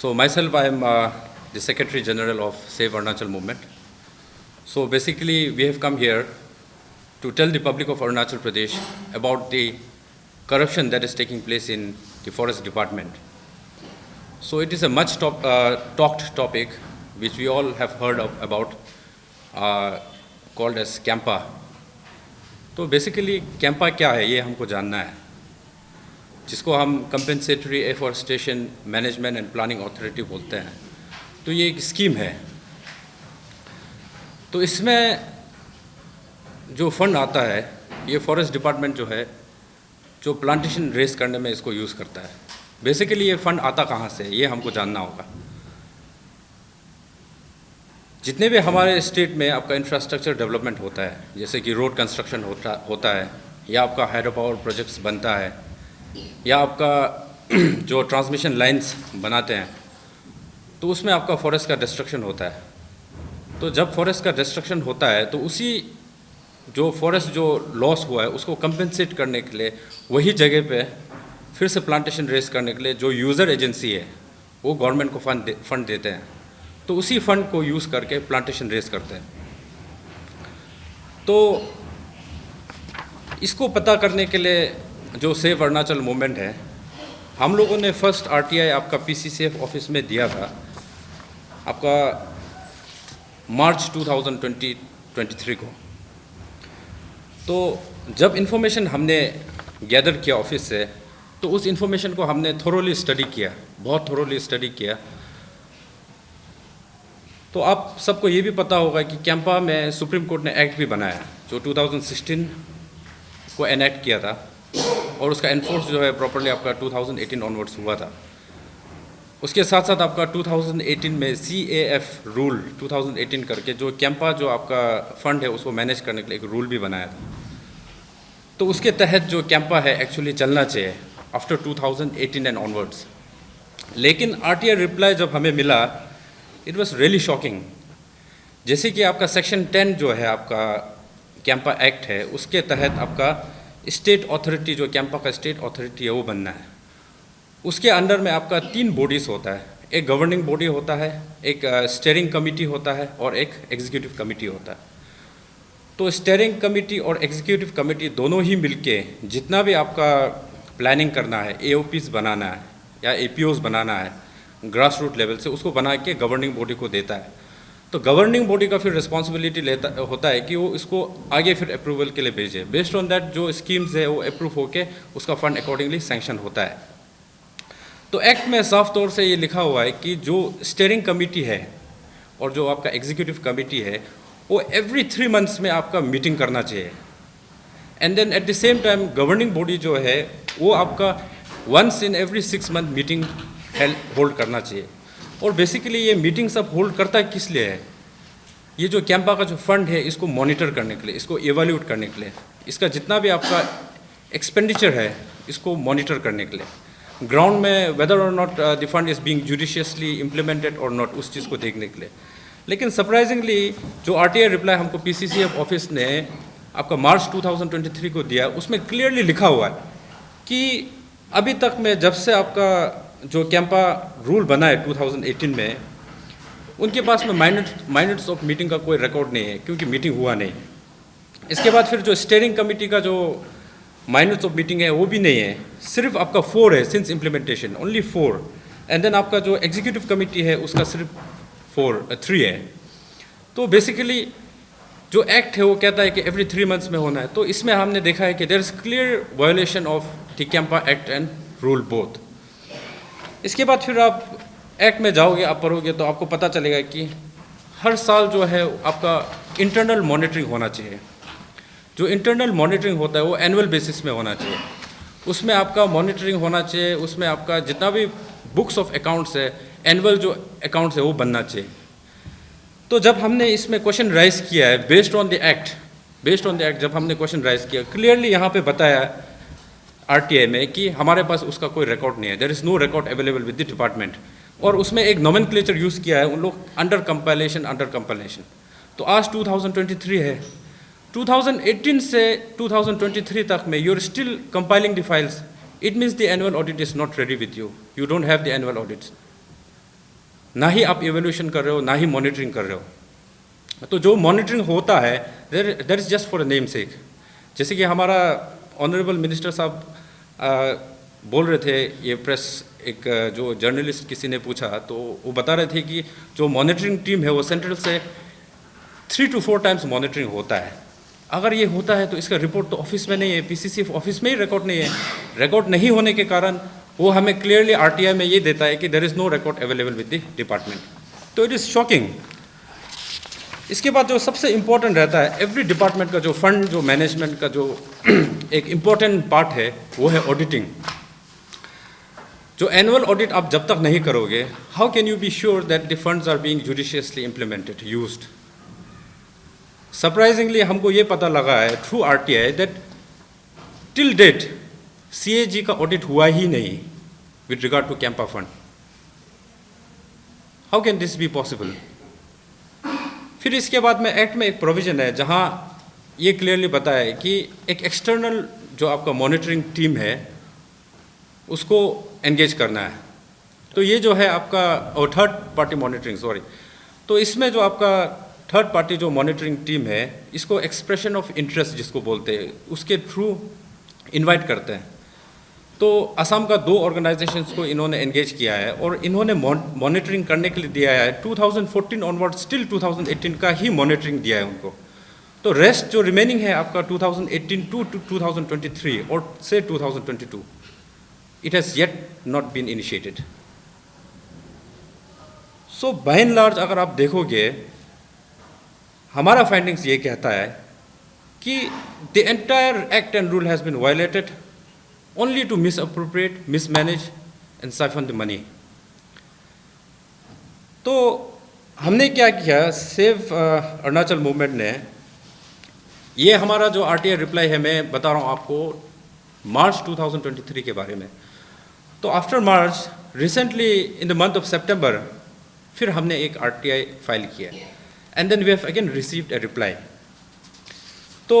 So myself, I am the Secretary General of Save Arunachal Movement. So basically, we have come here to tell the public of Arunachal Pradesh about the corruption that is taking place in the Forest Department. So it is a much talked topic which we all have heard about, called as CAMPA. तो basically Campa क्या है ये हमको जानना है, जिसको हम compensatory afforestation management and planning authority बोलते हैं। तो ये एक स्कीम है। तो इसमें जो फंड आता है, ये फॉरेस्ट डिपार्टमेंट जो है, जो प्लांटेशन रेस करने में इसको यूज़ करता है। बेसिकली ये फंड आता कहाँ से, ये हमको जानना होगा। जितने भी हमारे स्टेट में आपका इंफ्रास्ट्रक्चर डेवलपमेंट होता है, जैसे कि रोड कंस्ट्रक्शन होता है, या आपका हाइड्रो पावर प्रोजेक्ट्स बनता है, या आपका जो ट्रांसमिशन लाइंस बनाते हैं, तो उसमें आपका फॉरेस्ट का डिस्ट्रक्शन होता है। तो जब फॉरेस्ट का डिस्ट्रक्शन होता है तो उसी जो फॉरेस्ट जो लॉस हुआ है उसको कंपेंसेट करने के लिए वही जगह पे फिर से प्लांटेशन रेस करने के लिए जो यूज़र एजेंसी है वो गवर्नमेंट को फंड देते हैं। तो उसी फंड को यूज़ करके प्लांटेशन रेस करते हैं। तो इसको पता करने के लिए जो सेव अरुणाचल मूवमेंट है, हम लोगों ने फर्स्ट आरटीआई आपका पीसीसीएफ ऑफिस में दिया था आपका मार्च 2023 को। तो जब इन्फॉर्मेशन हमने गैदर किया ऑफिस से, तो उस इन्फॉर्मेशन को हमने थोरोली स्टडी किया, बहुत थोरोली स्टडी किया। तो आप सबको ये भी पता होगा कि कैंपा में सुप्रीम कोर्ट ने एक्ट भी बनाया जो 2016 को एनेक्ट किया था, और उसका एनफोर्स जो है प्रॉपर्ली आपका 2018 ऑनवर्ड्स हुआ था। उसके साथ साथ आपका 2018 में CAF रूल 2018 करके जो कैंपा जो आपका फंड है उसको मैनेज करने के लिए एक रूल भी बनाया था। तो उसके तहत जो कैंपा है एक्चुअली चलना चाहिए आफ्टर 2018 एंड ऑनवर्ड्स। लेकिन RTI रिप्लाई जब हमें मिला, इट वॉज रियली शॉकिंग। जैसे कि आपका सेक्शन 10 जो है आपका कैंपा एक्ट है, उसके तहत आपका स्टेट अथॉरिटी जो कैंपा का स्टेट अथॉरिटी है वो बनना है। उसके अंडर में आपका 3 बॉडीज़ होता है, एक गवर्निंग बॉडी होता है, एक स्टीयरिंग कमेटी होता है, और एक एग्जीक्यूटिव कमेटी होता है। तो स्टीयरिंग कमेटी और एग्जीक्यूटिव कमेटी दोनों ही मिलके जितना भी आपका प्लानिंग करना है, AOPs बनाना है या APOs बनाना है ग्रास रूट लेवल से, उसको बना के गवर्निंग बॉडी को देता है। तो गवर्निंग बॉडी का फिर रिस्पॉन्सिबिलिटी होता है कि वो इसको आगे फिर अप्रूवल के लिए भेजे। बेस्ड ऑन दैट जो स्कीम्स है वो अप्रूव होके उसका फंड अकॉर्डिंगली सैंक्शन होता है। तो एक्ट में साफ तौर से ये लिखा हुआ है कि जो स्टीयरिंग कमेटी है और जो आपका एग्जीक्यूटिव कमेटी है वो एवरी 3 मंथ्स में आपका मीटिंग करना चाहिए। And then at the same time governing body जो है वो आपका once in every 6 month meeting hold करना चाहिए। और बेसिकली ये मीटिंग सब होल्ड करता है किस लिए है? ये जो कैंपा का जो फंड है इसको मॉनिटर करने के लिए, इसको एवेल्यूट करने के लिए, इसका जितना भी आपका एक्सपेंडिचर है इसको मॉनिटर करने के लिए, ग्राउंड में वेदर और not the fund is being judiciously implemented और नॉट, उस चीज़ को देखने के लिए। लेकिन सरप्राइजिंगली जो RTI रिप्लाई हमको PCCF ऑफिस ने आपका मार्च 2023 को दिया, उसमें क्लियरली लिखा हुआ है कि अभी तक में जब से आपका जो कैंपा रूल बना है 2018 में, उनके पास में माइनट्स ऑफ मीटिंग का कोई रिकॉर्ड नहीं है, क्योंकि मीटिंग हुआ नहीं। इसके बाद फिर जो स्टीयरिंग कमेटी का जो माइनट्स ऑफ मीटिंग है वो भी नहीं है, सिर्फ आपका 4 है since implementation, only 4। And then आपका जो एग्जीक्यूटिव कमेटी है उसका सिर्फ 3 है। तो बेसिकली जो एक्ट है वो कहता है कि एवरी 3 मंथ्स में होना है। तो इसमें हमने देखा है कि there is clear violation of the CAMPA act and rule both. इसके बाद फिर आप एक्ट में जाओगे, आप पढ़ोगे तो आपको पता चलेगा कि हर साल जो है आपका इंटरनल मॉनिटरिंग होना चाहिए। जो इंटरनल मॉनिटरिंग होता है वो एनुअल बेसिस में होना चाहिए। उसमें आपका मॉनिटरिंग होना चाहिए, उसमें आपका जितना भी बुक्स ऑफ अकाउंट्स है, एनुअल जो अकाउंट्स है वो बनना चाहिए। तो जब हमने इसमें क्वेश्चन राइज किया है बेस्ड ऑन द एक्ट, जब हमने क्वेश्चन राइज किया, क्लियरली यहाँ पे बताया RTI में कि हमारे पास उसका कोई रिकॉर्ड नहीं है, there is no record available with the department. और उसमें एक नोमेनक्लेचर यूज़ किया है उन लोग, अंडर कंपाइलेशन। तो आज 2023 है, 2018 से 2023 तक में you are still compiling the files. It means the annual audit is not ready with you, you don't have the annual audits. ना ही आप इवैल्यूएशन कर रहे हो, ना ही मॉनिटरिंग कर रहे हो। तो जो मॉनिटरिंग होता है that is just for a name सेक। जैसे कि हमारा ऑनरेबल मिनिस्टर साहब बोल रहे थे, ये प्रेस एक जो जर्नलिस्ट किसी ने पूछा तो वो बता रहे थे कि जो मॉनिटरिंग टीम है वो सेंट्रल से 3 to 4 टाइम्स मॉनिटरिंग होता है। अगर ये होता है तो इसका रिपोर्ट तो ऑफिस में नहीं है, पीसीसी ऑफिस में ही रिकॉर्ड नहीं है। रिकॉर्ड नहीं होने के कारण वो हमें क्लियरली आरटीआई में ये देता है कि there is no record available with the department. तो इट इज़ शॉकिंग। इसके बाद जो सबसे इम्पोर्टेंट रहता है, एवरी डिपार्टमेंट का जो फंड जो मैनेजमेंट का जो एक इम्पोर्टेंट पार्ट है वो है ऑडिटिंग। जो एनुअल ऑडिट आप जब तक नहीं करोगे, how can you be sure that the funds are being judiciously implemented, used. Surprisingly हमको ये पता लगा है through RTI that till date CAG का ऑडिट हुआ ही नहीं with regard to CAMPA fund. How can this be possible. फिर इसके बाद में एक्ट में एक प्रोविजन है जहां ये क्लियरली बताया है कि एक एक्सटर्नल जो आपका मॉनिटरिंग टीम है उसको एंगेज करना है। तो ये जो है आपका, और थर्ड पार्टी मॉनिटरिंग, सॉरी, तो इसमें जो आपका थर्ड पार्टी जो मॉनिटरिंग टीम है इसको एक्सप्रेशन ऑफ इंटरेस्ट जिसको बोलते हैं उसके थ्रू इनवाइट करते हैं। तो असम का 2 ऑर्गेनाइजेशंस को इन्होंने एंगेज किया है और इन्होंने मॉनिटरिंग करने के लिए दिया है 2014 ऑनवर्ड स्टिल 2018 का ही मॉनिटरिंग दिया है उनको। तो रेस्ट जो रिमेनिंग है आपका 2018 टू 2023 और से 2022, it has yet not been initiated. So by and large अगर आप देखोगे हमारा फाइंडिंग्स ये कहता है कि the entire act and rule has been violated only to misappropriate, mismanage and siphon the money। तो हमने क्या किया, सेव अरुणाचल मूवमेंट ने, ये हमारा जो आरटीआई रिप्लाई है मैं बता रहा हूँ आपको मार्च 2023 के बारे में। तो after March recently in the month of सितंबर फिर हमने एक आरटीआई फाइल किया and then we have again received a reply. तो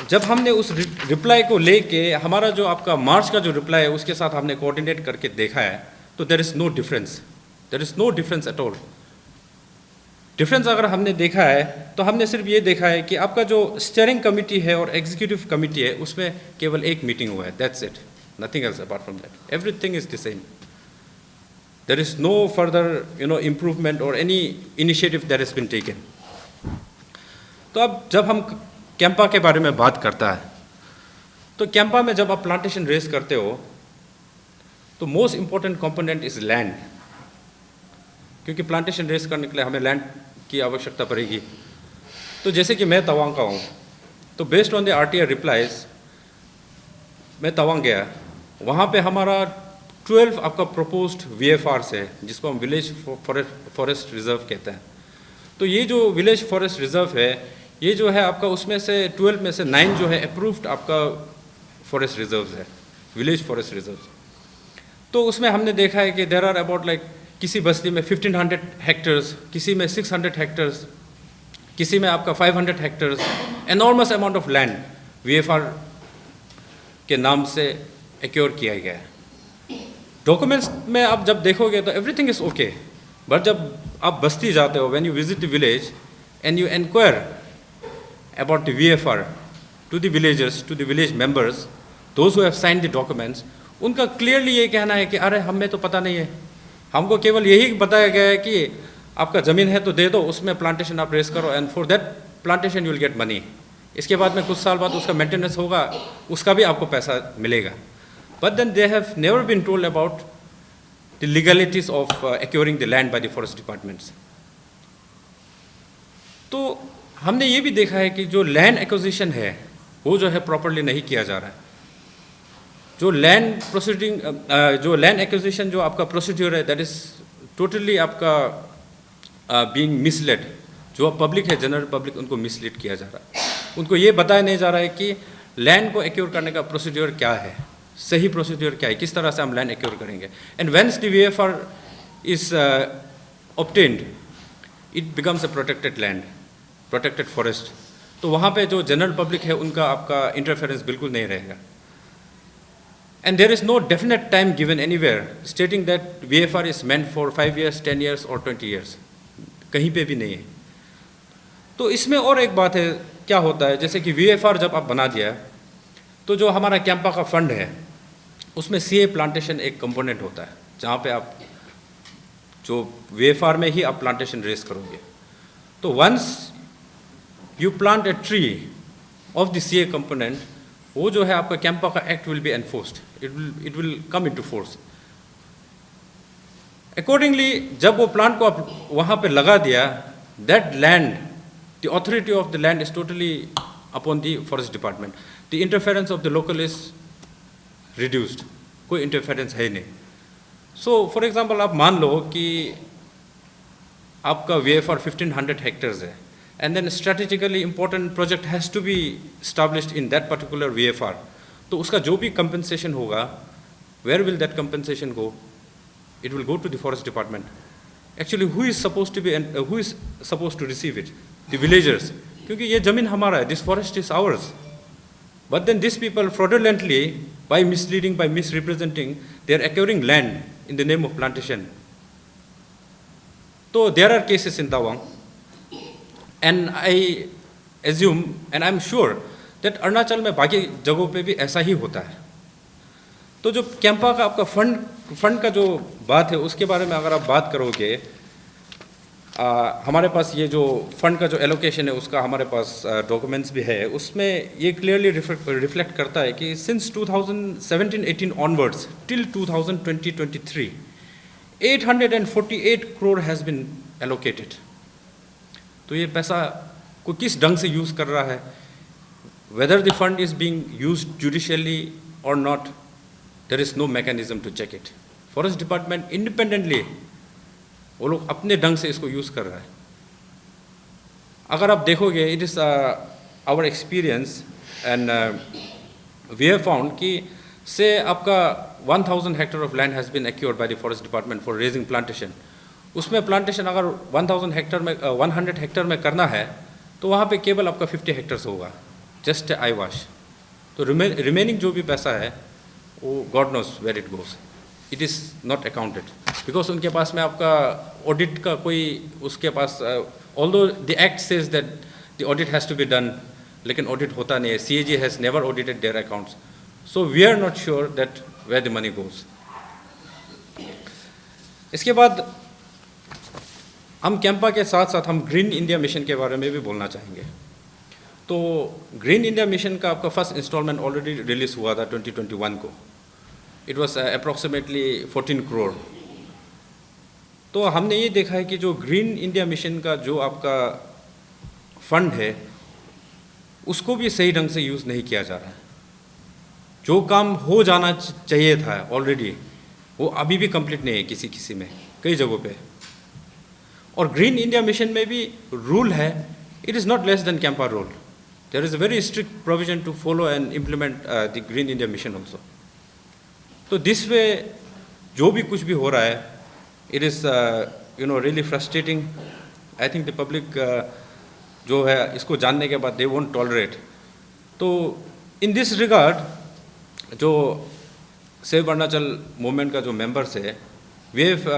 जब हमने उस रिप्लाई को लेके हमारा जो आपका मार्च का जो रिप्लाई है उसके साथ हमने कोऑर्डिनेट करके देखा है तो there is no difference, there is no difference at all. Difference अगर हमने देखा है तो हमने सिर्फ ये देखा है कि आपका जो स्टीयरिंग कमेटी है और एग्जीक्यूटिव कमेटी है उसमें केवल एक मीटिंग हुआ है, that's it, nothing else apart from that, everything is the same. There is no further improvement और any initiative that has been taken. तो अब जब हम कैंपा के बारे में बात करता है तो कैंपा में जब आप प्लांटेशन रेस करते हो तो most important component is land, क्योंकि प्लांटेशन रेस करने के लिए हमें लैंड की आवश्यकता पड़ेगी। तो जैसे कि मैं तवांग का हूँ, तो based on the RTI replies मैं तवांग गया, वहाँ पे हमारा 12 आपका प्रपोज्ड वीएफआरस है जिसको हम विलेज फॉरेस्ट रिजर्व कहते हैं। तो ये जो विलेज फॉरेस्ट रिजर्व है ये जो है आपका उसमें से 12 में से 9 जो है अप्रूव्ड आपका फॉरेस्ट रिजर्व्स है, विलेज फॉरेस्ट रिजर्व्स। तो उसमें हमने देखा है कि देयर आर अबाउट लाइक किसी बस्ती में 1500 हेक्टर्स, किसी में 600 हेक्टर्स, किसी में आपका 500 hectares, enormous amount of land VFR के नाम से एक्योर किया गया है। डॉक्यूमेंट्स में आप जब देखोगे तो एवरीथिंग इज ओके, बट जब आप बस्ती जाते हो, when you visit the village and you inquire about the VFR to the villagers, to the village members, those who have signed the documents, उनका क्लियरली ये कहना है कि अरे हमें तो पता नहीं है, हमको केवल यही बताया गया है कि आपका ज़मीन है तो दे दो, उसमें प्लांटेशन आप रेस करो and for that plantation you will get money. इसके बाद में कुछ साल बाद उसका मेंटेनेंस होगा, उसका भी आपको पैसा मिलेगा। But then they have never been told about the legalities of acquiring the land by the forest departments. तो हमने ये भी देखा है कि जो लैंड एक्विजिशन है वो जो है प्रॉपरली नहीं किया जा रहा है। जो लैंड प्रोसीडिंग, जो लैंड एक्विजिशन जो आपका प्रोसीड्यूर है दैट इज़ टोटली आपका बीइंग मिसलेड। जो पब्लिक है, जनरल पब्लिक, उनको मिसलीड किया जा रहा है। उनको ये बताया नहीं जा रहा है कि लैंड को एक्योर करने का प्रोसीड्यूर क्या है, सही प्रोसीड्यूर क्या है, किस तरह से हम लैंड एक्योर करेंगे। And once the VFR is obtained it becomes a protected land, protected forest. तो वहाँ पे जो जनरल पब्लिक है उनका आपका इंटरफेरेंस बिल्कुल नहीं रहेगा। And there is no definite time given anywhere stating that VFR is meant for 5 years, 10 years or 20 years. कहीं पे भी नहीं है. तो इसमें और एक बात है, क्या होता है, जैसे कि VFR जब आप बना दिया तो जो हमारा कैंपा का फंड है उसमें CA प्लांटेशन एक कंपोनेंट होता है, जहाँ पे आप जो VFR में ही आप प्लांटेशन रेस करोगे. तो once you plant a tree of the CA component, वो जो है आपका कैंपा का act will be enforced, it will come into force. Accordingly जब वो प्लांट को आप वहाँ पे लगा दिया, that land, the authority of the land is totally upon the forest department. The interference of the local is reduced, कोई interference है नहीं. सो फॉर एग्जांपल आप मान लो कि आपका VFR 1500 हेक्टेयर्स है, and then strategically important project has to be established in that particular VFR. तो उसका जो भी compensation होगा, where will that compensation go? It will go to the forest department. Actually, who is supposed to receive it? The villagers. क्योंकि ये जमीन हमारा है, this forest is ours. But then these people fraudulently, by misleading, by misrepresenting, they are acquiring land in the name of plantation. So there are cases in Tawang. And I assume and I'm sure that Arunachal में बाकी जगहों पे भी ऐसा ही होता है. तो जो कैंपा का आपका फंड का जो बात है उसके बारे में अगर आप बात करोगे, हमारे पास ये जो फंड का जो एलोकेशन है उसका हमारे पास डॉक्यूमेंट्स भी है. उसमें ये क्लियरली रिफ्लेक्ट करता है कि since 2017-18 onwards till 2020-23 848 crore has been allocated. तो ये पैसा को किस ढंग से यूज़ कर रहा है, whether the fund is being used judiciously और not, there is no mechanism to check it. Forest department independently वो लोग अपने ढंग से इसको यूज़ कर रहा है. अगर आप देखोगे, it is our experience and we have found कि से आपका 1000 hectare of land has been acquired by the forest department for raising plantation. उसमें प्लांटेशन अगर 1000 हेक्टेयर में 100 हेक्टेयर में करना है तो वहाँ पे केवल आपका 50 हेक्टेयर्स होगा, जस्ट आई वाश. तो रिमेनिंग जो भी पैसा है वो god knows where it goes, it is not accounted because उनके पास में आपका ऑडिट का कोई उसके पास, although the act says that the audit has to be done, लेकिन ऑडिट होता नहीं है. CAG has never audited their accounts. So we are not sure that where the money goes. इसके बाद हम कैंपा के साथ साथ हम ग्रीन इंडिया मिशन के बारे में भी बोलना चाहेंगे. तो ग्रीन इंडिया मिशन का आपका फर्स्ट इंस्टॉलमेंट ऑलरेडी रिलीज़ हुआ था 2021 को. It was approximately 14 crore. तो हमने ये देखा है कि जो ग्रीन इंडिया मिशन का जो आपका फंड है उसको भी सही ढंग से यूज़ नहीं किया जा रहा है. जो काम हो जाना चाहिए था ऑलरेडी वो अभी भी कंप्लीट नहीं है किसी में, कई जगहों पे. और ग्रीन इंडिया मिशन में भी रूल है, it is not less than CAMPA rule. There is a very strict provision to follow and implement the green India mission also. तो दिस वे जो भी कुछ भी हो रहा है, it is really frustrating. I think the public जो है इसको जानने के बाद दे वोंट टॉलरेट. तो इन दिस रिगार्ड जो सेव अरुणाचल मूवमेंट का जो मेंबर्स है, we have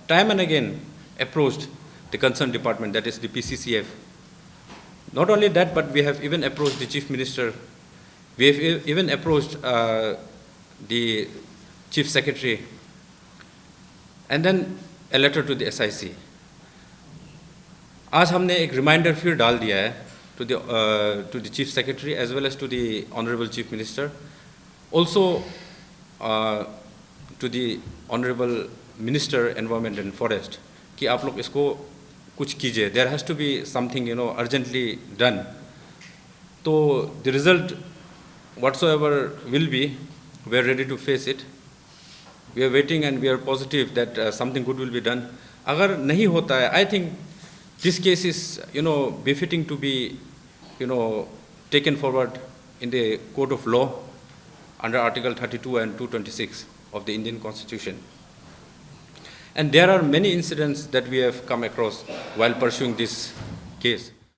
time and again approached the concerned department, that is the PCCF. Not only that, but we have even approached the Chief Minister. We have even approached the Chief Secretary, and then a letter to the SIC. आज हमने एक reminder फिर डाल दिया है to the Chief Secretary as well as to the Honorable Chief Minister, also to the Honorable Minister Environment and Forest, कि आप लोग इसको कुछ कीजिए. There has to be something urgently done. तो the result whatsoever will be, we are ready to face it. We are waiting and we are positive that something good will be done. अगर नहीं होता है, I think this case is befitting to be taken forward in the court of law under article 32 and 226 of the Indian Constitution. And there are many incidents that we have come across while pursuing this case.